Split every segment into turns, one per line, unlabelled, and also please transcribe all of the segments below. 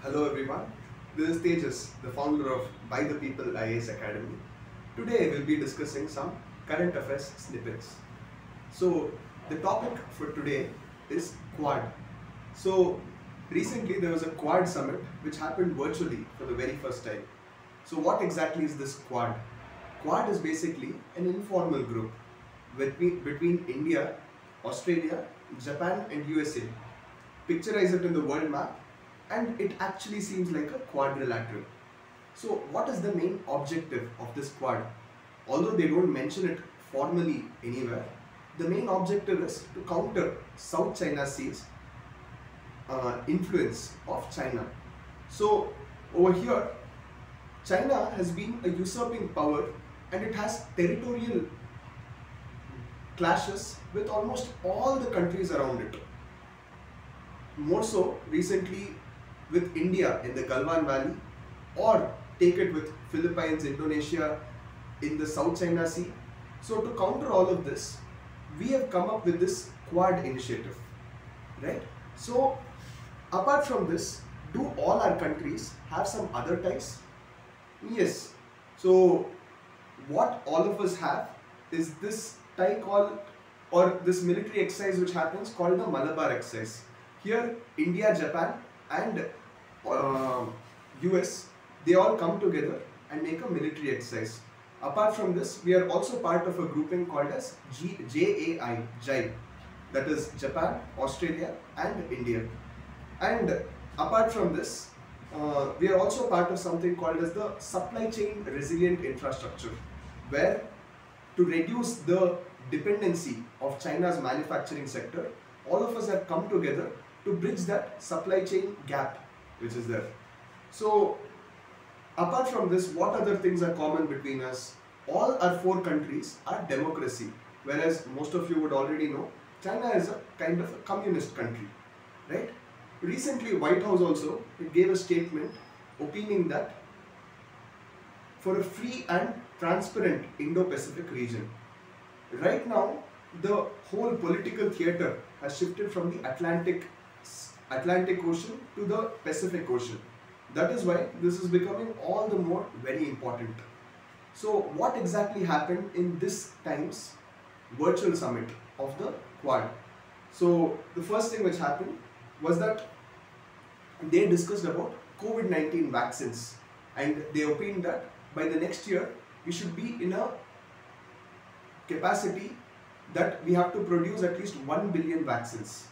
Hello everyone, this is Tejas, the founder of By the People IAS Academy. Today we'll be discussing some current affairs snippets. So the topic for today is Quad. So recently there was a Quad summit which happened virtually for the very first time. So what exactly is this Quad? Quad is basically an informal group between India, Australia, Japan and USA. Picturize it in the world map and it actually seems like a quadrilateral. So what is the main objective of this Quad? Although they don't mention it formally anywhere, the main objective is to counter South China Sea's influence of China. So over here, China has been a usurping power and it has territorial clashes with almost all the countries around it. More so recently with India in the Galwan Valley, or take it with Philippines, Indonesia in the South China Sea. So to counter all of this, we have come up with this Quad initiative, right? So apart from this, do all our countries have some other ties? Yes. So what all of us have is this tie called, or this military exercise which happens called the Malabar exercise. Here India, Japan and US, they all come together and make a military exercise. Apart from this, we are also part of a grouping called as JAI, that is Japan, Australia and India. And apart from this, we are also part of something called as the supply chain resilient infrastructure, where to reduce the dependency of China's manufacturing sector, all of us have come together to bridge that supply chain gap which is there. So apart from this, what other things are common between us? All our four countries are democracy, whereas most of you would already know China is a kind of a communist country, right? Recently White House also gave a statement opining that for a free and transparent Indo-Pacific region. Right now the whole political theatre has shifted from the Atlantic Ocean to the Pacific Ocean. That is why this is becoming all the more very important. So what exactly happened in this time's virtual summit of the Quad? So the first thing which happened was that they discussed about COVID-19 vaccines, and they opined that by the next year we should be in a capacity that we have to produce at least 1 billion vaccines.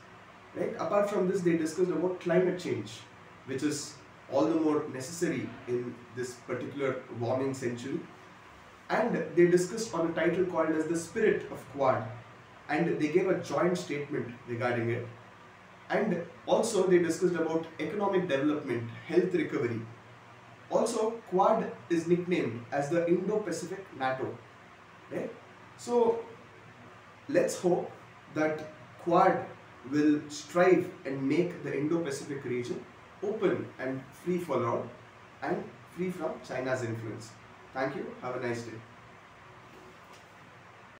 Right? Apart from this, they discussed about climate change, which is all the more necessary in this particular warming century. And they discussed on a title called as the Spirit of Quad, and they gave a joint statement regarding it. And also they discussed about economic development, health recovery. Also, Quad is nicknamed as the Indo-Pacific NATO. Right? So let's hope that Quad will strive and make the Indo-Pacific region open and free for all and free from China's influence. Thank you. Have a nice day.